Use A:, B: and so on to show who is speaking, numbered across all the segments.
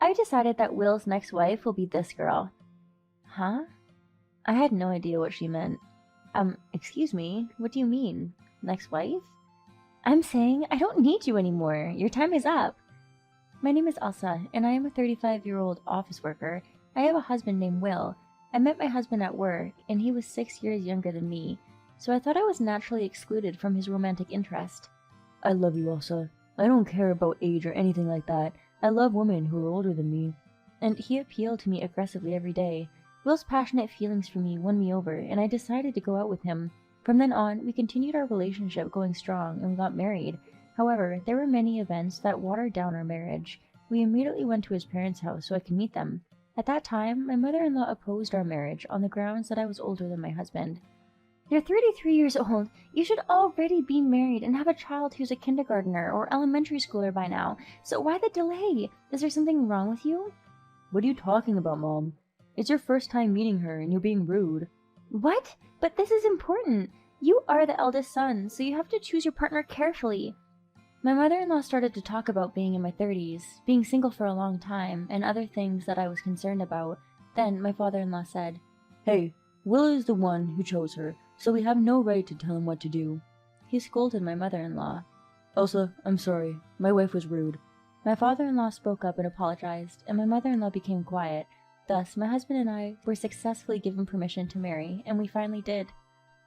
A: I decided that Will's next wife will be this girl. Huh? I had no idea what she meant. Excuse me, what do you mean? Next wife? I'm saying I don't need you anymore. Your time is up. My name is Elsa, and I am a 35-year-old office worker. I have a husband named Will. I met my husband at work, and he was 6 years younger than me, so I thought I was naturally excluded from his romantic interest. I love you, Elsa. I don't care about age or anything like that. I love women who are older than me. And he appealed to me aggressively every day. Will's passionate feelings for me won me over, and I decided to go out with him. From then on, we continued our relationship going strong, and we got married. However, there were many events that watered down our marriage. We immediately went to his parents' house so I could meet them. At that time, my mother-in-law opposed our marriage on the grounds that I was older than my husband. You're 33 years old. You should already be married and have a child who's a kindergartner or elementary schooler by now. So why the delay? Is there something wrong with you? What are you talking about, Mom? It's your first time meeting her and you're being rude. What? But this is important. You are the eldest son, so you have to choose your partner carefully. My mother-in-law started to talk about being in my 30s, being single for a long time, and other things that I was concerned about. Then my father-in-law said, Hey, Will is the one who chose her, so we have no right to tell him what to do. He scolded my mother-in-law. Elsa, I'm sorry. My wife was rude. My father-in-law spoke up and apologized, and my mother-in-law became quiet. Thus, my husband and I were successfully given permission to marry, and we finally did.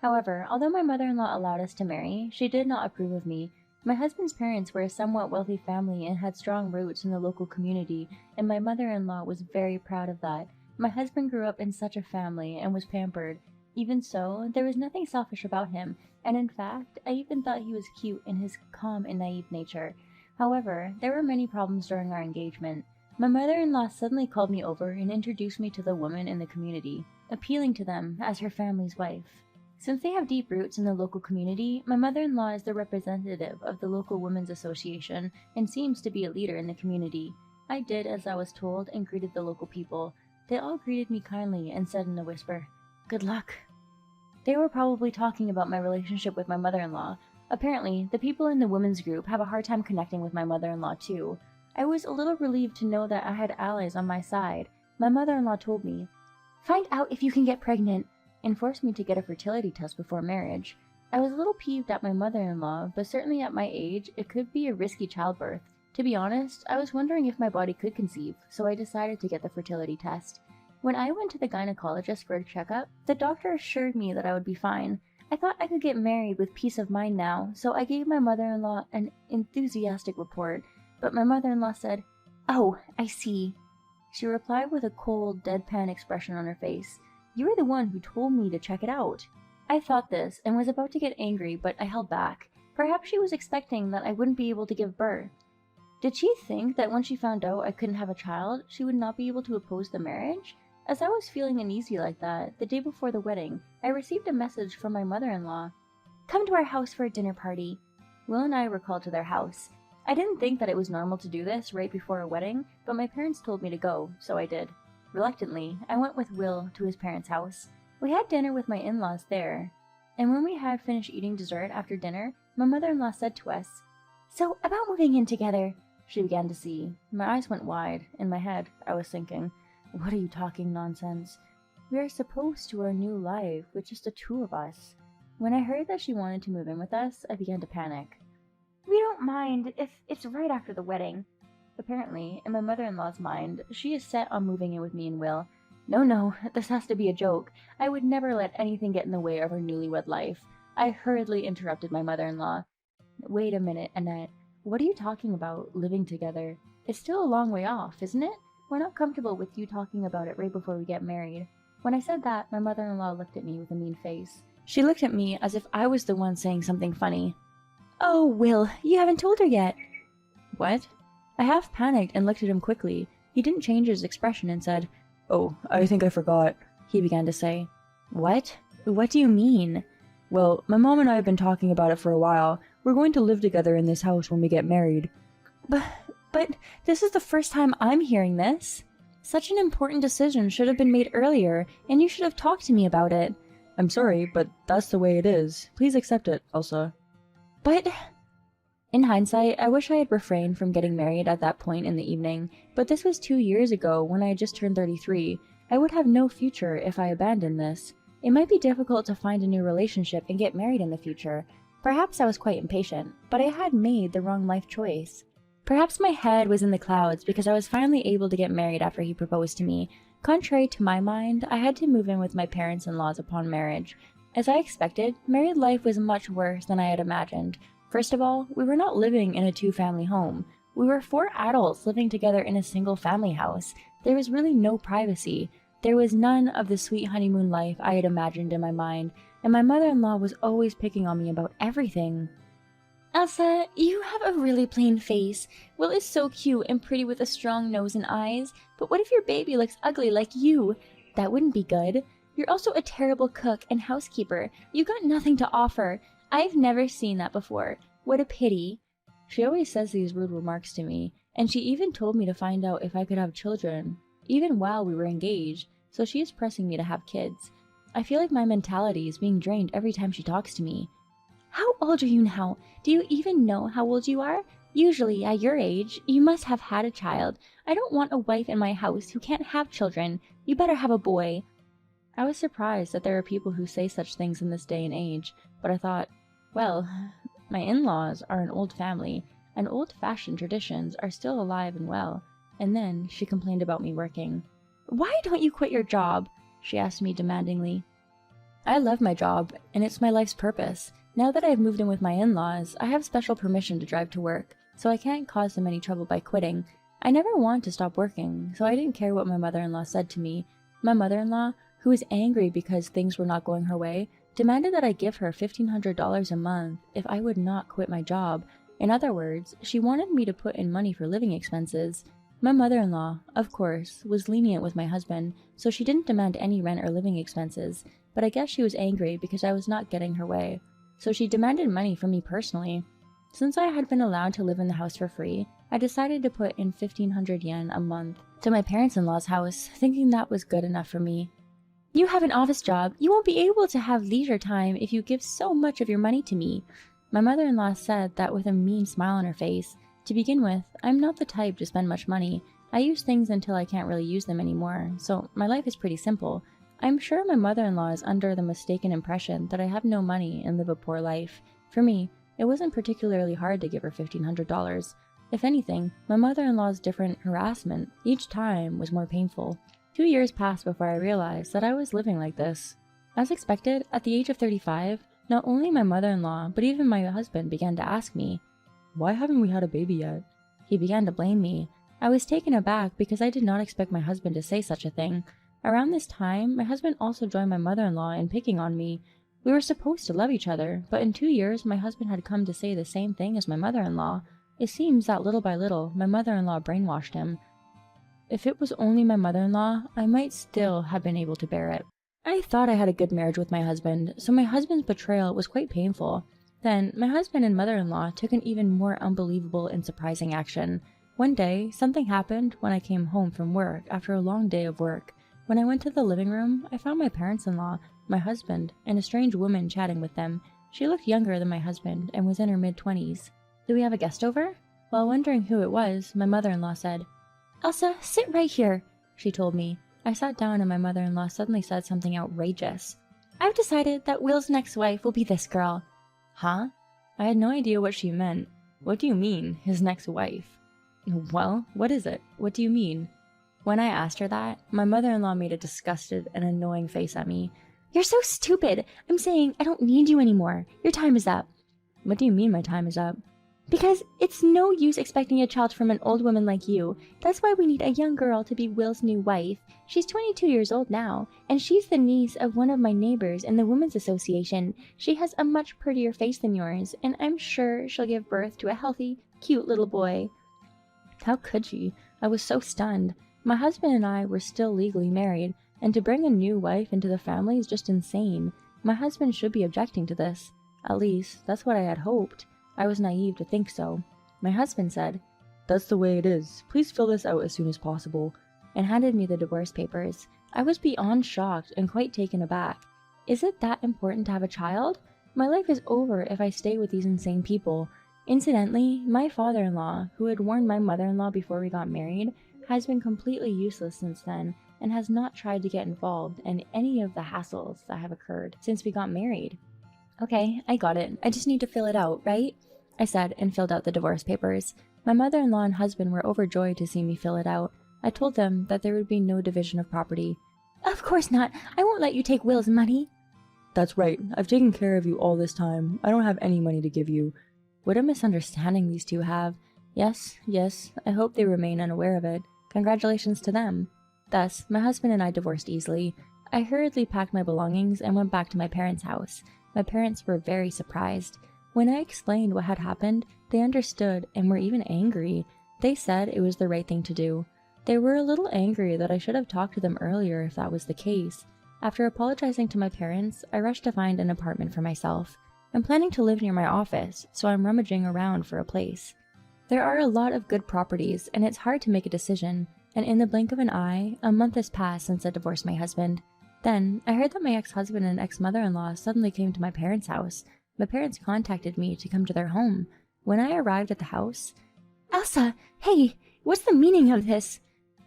A: However, although my mother-in-law allowed us to marry, she did not approve of me. My husband's parents were a somewhat wealthy family and had strong roots in the local community, and my mother-in-law was very proud of that. My husband grew up in such a family and was pampered. Even so, there was nothing selfish about him, and in fact, I even thought he was cute in his calm and naive nature. However, there were many problems during our engagement. My mother-in-law suddenly called me over and introduced me to the women in the community, appealing to them as her family's wife. Since they have deep roots in the local community, my mother-in-law is the representative of the local women's association and seems to be a leader in the community. I did as I was told and greeted the local people. They all greeted me kindly and said in a whisper, Good luck. They were probably talking about my relationship with my mother-in-law. Apparently, the people in the women's group have a hard time connecting with my mother-in-law too. I was a little relieved to know that I had allies on my side. My mother-in-law told me, Find out if you can get pregnant, and forced me to get a fertility test before marriage. I was a little peeved at my mother-in-law, but certainly at my age, it could be a risky childbirth. To be honest, I was wondering if my body could conceive, so I decided to get the fertility test. When I went to the gynecologist for a checkup, the doctor assured me that I would be fine. I thought I could get married with peace of mind now, so I gave my mother-in-law an enthusiastic report, but my mother-in-law said, Oh, I see. She replied with a cold, deadpan expression on her face. You were the one who told me to check it out. I thought this and was about to get angry, but I held back. Perhaps she was expecting that I wouldn't be able to give birth. Did she think that when she found out I couldn't have a child, she would not be able to oppose the marriage? As I was feeling uneasy like that, the day before the wedding, I received a message from my mother-in-law. Come to our house for a dinner party. Will and I were called to their house. I didn't think that it was normal to do this right before a wedding, but my parents told me to go, so I did. Reluctantly, I went with Will to his parents' house. We had dinner with my in-laws there, and when we had finished eating dessert after dinner, my mother-in-law said to us, So, about moving in together. She began to see. My eyes went wide. In my head, I was thinking, What are you talking nonsense? We are supposed to our new life with just the two of us. When I heard that she wanted to move in with us, I began to panic. We don't mind if it's right after the wedding. Apparently, in my mother-in-law's mind, she is set on moving in with me and Will. No, this has to be a joke. I would never let anything get in the way of our newlywed life. I hurriedly interrupted my mother-in-law. Wait a minute, Annette. What are you talking about, living together? It's still a long way off, isn't it? We're not comfortable with you talking about it right before we get married. When I said that, my mother-in-law looked at me with a mean face. She looked at me as if I was the one saying something funny. Oh, Will, you haven't told her yet. What? I half panicked and looked at him quickly. He didn't change his expression and said, Oh, I think I forgot, he began to say. What? What do you mean? Well, my mom and I have been talking about it for a while. We're going to live together in this house when we get married. But this is the first time I'm hearing this. Such an important decision should have been made earlier, and you should have talked to me about it. I'm sorry, but that's the way it is. Please accept it, Elsa. But... In hindsight, I wish I had refrained from getting married at that point in the evening, but this was 2 years ago when I had just turned 33. I would have no future if I abandoned this. It might be difficult to find a new relationship and get married in the future. Perhaps I was quite impatient, but I had made the wrong life choice. Perhaps my head was in the clouds because I was finally able to get married after he proposed to me. Contrary to my mind, I had to move in with my parents-in-laws upon marriage. As I expected, married life was much worse than I had imagined. First of all, we were not living in a two-family home. We were 4 adults living together in a single family house. There was really no privacy. There was none of the sweet honeymoon life I had imagined in my mind, and my mother-in-law was always picking on me about everything. Elsa, you have a really plain face. Will is so cute and pretty with a strong nose and eyes, but what if your baby looks ugly like you? That wouldn't be good. You're also a terrible cook and housekeeper. You got nothing to offer. I've never seen that before. What a pity. She always says these rude remarks to me, and she even told me to find out if I could have children, even while we were engaged, so she is pressing me to have kids. I feel like my mentality is being drained every time she talks to me. How old are you now? Do you even know how old you are? Usually, at your age, you must have had a child. I don't want a wife in my house who can't have children. You better have a boy. I was surprised that there are people who say such things in this day and age, but I thought, well, my in-laws are an old family, and old-fashioned traditions are still alive and well. And then she complained about me working. Why don't you quit your job? She asked me demandingly. I love my job, and it's my life's purpose. Now that I've moved in with my in-laws, I have special permission to drive to work, so I can't cause them any trouble by quitting. I never wanted to stop working, so I didn't care what my mother-in-law said to me. My mother-in-law, who was angry because things were not going her way, demanded that I give her $1,500 a month if I would not quit my job. In other words, she wanted me to put in money for living expenses. My mother-in-law, of course, was lenient with my husband, so she didn't demand any rent or living expenses, but I guess she was angry because I was not getting her way. So she demanded money from me personally. Since I had been allowed to live in the house for free, I decided to put in 1,500 yen a month to my parents-in-law's house, thinking that was good enough for me. You have an office job. You won't be able to have leisure time if you give so much of your money to me. My mother-in-law said that with a mean smile on her face. To begin with, I'm not the type to spend much money. I use things until I can't really use them anymore, so my life is pretty simple. I'm sure my mother-in-law is under the mistaken impression that I have no money and live a poor life. For me, it wasn't particularly hard to give her $1,500. If anything, my mother-in-law's different harassment each time was more painful. 2 years passed before I realized that I was living like this. As expected, at the age of 35, not only my mother-in-law, but even my husband began to ask me, "Why haven't we had a baby yet?" He began to blame me. I was taken aback because I did not expect my husband to say such a thing. Around this time, my husband also joined my mother-in-law in picking on me. We were supposed to love each other, but in 2 years my husband had come to say the same thing as my mother-in-law. It seems that little by little, my mother-in-law brainwashed him. If it was only my mother-in-law, I might still have been able to bear it. I thought I had a good marriage with my husband, so my husband's betrayal was quite painful. Then, my husband and mother-in-law took an even more unbelievable and surprising action. One day, something happened when I came home from work after a long day of work. When I went to the living room, I found my parents-in-law, my husband, and a strange woman chatting with them. She looked younger than my husband and was in her mid-20s. "Do we have a guest over?" While wondering who it was, my mother-in-law said, "Elsa, sit right here," she told me. I sat down and my mother-in-law suddenly said something outrageous. "I've decided that Will's next wife will be this girl." Huh? I had no idea what she meant. What do you mean, his next wife? Well, what is it? What do you mean? When I asked her that, my mother-in-law made a disgusted and annoying face at me. "You're so stupid! I'm saying I don't need you anymore. Your time is up." What do you mean my time is up? "Because it's no use expecting a child from an old woman like you. That's why we need a young girl to be Will's new wife. She's 22 years old now, and she's the niece of one of my neighbors in the Women's Association. She has a much prettier face than yours, and I'm sure she'll give birth to a healthy, cute little boy." How could she? I was so stunned. My husband and I were still legally married, and to bring a new wife into the family is just insane. My husband should be objecting to this. At least, that's what I had hoped. I was naive to think so. My husband said, "That's the way it is. Please fill this out as soon as possible," and handed me the divorce papers. I was beyond shocked and quite taken aback. Is it that important to have a child? My life is over if I stay with these insane people. Incidentally, my father-in-law, who had warned my mother-in-law before we got married, has been completely useless since then and has not tried to get involved in any of the hassles that have occurred since we got married. Okay, I got it. I just need to fill it out, right? I said and filled out the divorce papers. My mother-in-law and husband were overjoyed to see me fill it out. I told them that there would be no division of property. Of course not. I won't let you take Will's money.
B: That's right. I've taken care of you all this time. I don't have any money to give you.
A: What a misunderstanding these two have. Yes, I hope they remain unaware of it. Congratulations to them. Thus, my husband and I divorced easily. I hurriedly packed my belongings and went back to my parents' house. My parents were very surprised. When I explained what had happened, they understood and were even angry. They said it was the right thing to do. They were a little angry that I should have talked to them earlier if that was the case. After apologizing to my parents, I rushed to find an apartment for myself. I'm planning to live near my office, so I'm rummaging around for a place. There are a lot of good properties, and it's hard to make a decision, and in the blink of an eye, a month has passed since I divorced my husband. Then, I heard that my ex-husband and ex-mother-in-law suddenly came to my parents' house. My parents contacted me to come to their home. When I arrived at the house... Elsa! Hey! What's the meaning of this?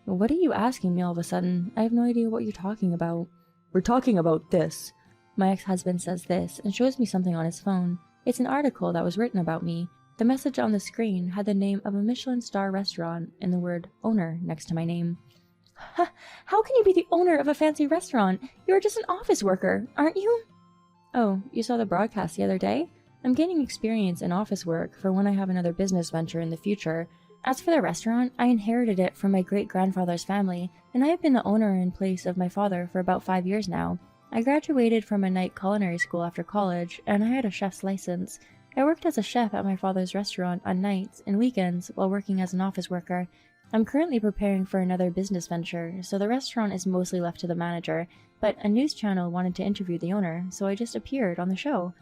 A: What are you asking me all of a sudden? I have no idea what you're talking about.
B: We're talking about this.
A: My ex-husband says this and shows me something on his phone. It's an article that was written about me. The message on the screen had the name of a Michelin star restaurant and the word owner next to my name. How can you be the owner of a fancy restaurant? You're just an office worker, aren't you? Oh, you saw the broadcast the other day? I'm gaining experience in office work for when I have another business venture in the future. As for the restaurant, I inherited it from my great-grandfather's family, and I have been the owner in place of my father for about 5 years now. I graduated from a night culinary school after college, and I had a chef's license. I worked as a chef at my father's restaurant on nights and weekends while working as an office worker. I'm currently preparing for another business venture, so the restaurant is mostly left to the manager, but a news channel wanted to interview the owner, so I just appeared on the show.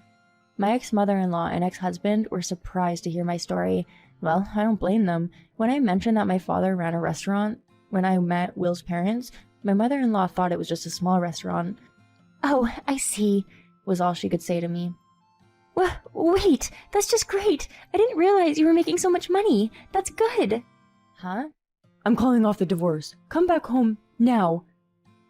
A: My ex-mother-in-law and ex-husband were surprised to hear my story. Well, I don't blame them. When I mentioned that my father ran a restaurant, when I met Will's parents, my mother-in-law thought it was just a small restaurant. Oh, I see, was all she could say to me. Wait, that's just great. I didn't realize you were making so much money. That's good. Huh?
B: I'm calling off the divorce. Come back home now.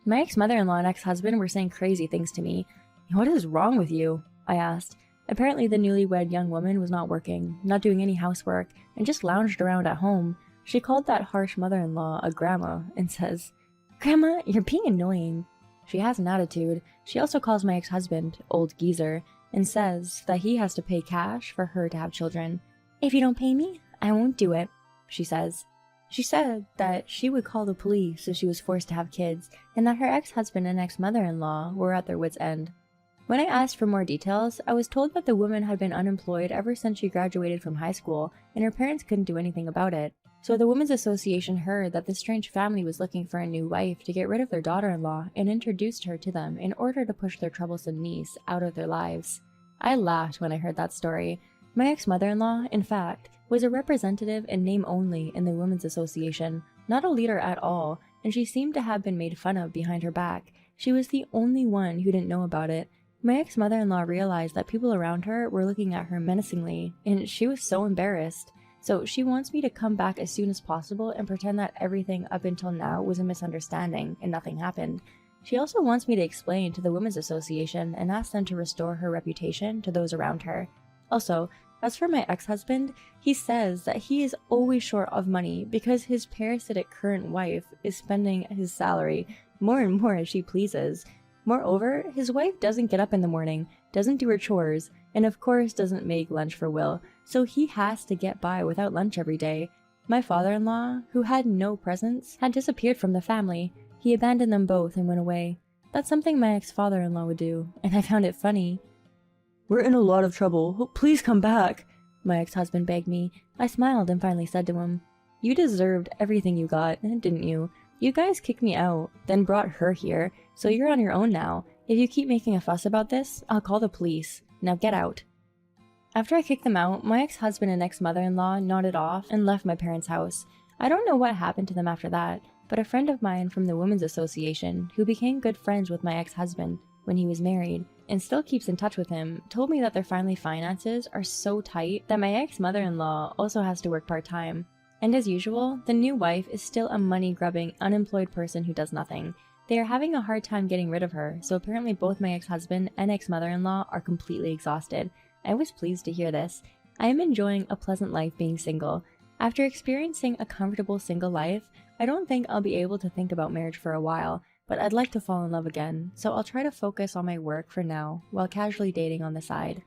A: My ex-mother-in-law and ex-husband were saying crazy things to me. What is wrong with you? I asked. Apparently the newlywed young woman was not working, not doing any housework, and just lounged around at home. She called that harsh mother-in-law a grandma and says, Grandma, you're being annoying. She has an attitude. She also calls my ex-husband old geezer and says that he has to pay cash for her to have children. If you don't pay me, I won't do it, she says. She said that she would call the police if she was forced to have kids, and that her ex-husband and ex-mother-in-law were at their wits' end. When I asked for more details, I was told that the woman had been unemployed ever since she graduated from high school, and her parents couldn't do anything about it. So the Women's Association heard that this strange family was looking for a new wife to get rid of their daughter-in-law and introduced her to them in order to push their troublesome niece out of their lives. I laughed when I heard that story. My ex-mother-in-law, in fact, was a representative in name only in the Women's Association, not a leader at all, and she seemed to have been made fun of behind her back. She was the only one who didn't know about it. My ex-mother-in-law realized that people around her were looking at her menacingly, and she was so embarrassed. So she wants me to come back as soon as possible and pretend that everything up until now was a misunderstanding and nothing happened. She also wants me to explain to the Women's Association and ask them to restore her reputation to those around her. Also, as for my ex-husband, he says that he is always short of money because his parasitic current wife is spending his salary more and more as she pleases. Moreover, his wife doesn't get up in the morning, doesn't do her chores, and of course doesn't make lunch for Will, so he has to get by without lunch every day. My father-in-law, who had no presence, had disappeared from the family. He abandoned them both and went away. That's something my ex-father-in-law would do, and I found it funny.
B: We're in a lot of trouble. Please come back,
A: my ex-husband begged me. I smiled and finally said to him, You deserved everything you got, didn't you? You guys kicked me out, then brought her here, so you're on your own now. If you keep making a fuss about this, I'll call the police. Now get out. After I kicked them out, my ex-husband and ex-mother-in-law nodded off and left my parents' house. I don't know what happened to them after that, but a friend of mine from the Women's Association, who became good friends with my ex-husband when he was married,
B: and still keeps in touch with him, told me that their family finances are so tight that my ex-mother-in-law also has to work part-time. And as usual, the new wife is still a money-grubbing, unemployed person who does nothing. They are having a hard time getting rid of her, so apparently both my ex-husband and ex-mother-in-law are completely exhausted. I was pleased to hear this. I am enjoying a pleasant life being single. After experiencing a comfortable single life, I don't think I'll be able to think about marriage for a while, but I'd like to fall in love again, so I'll try to focus on my work for now, while casually dating on the side.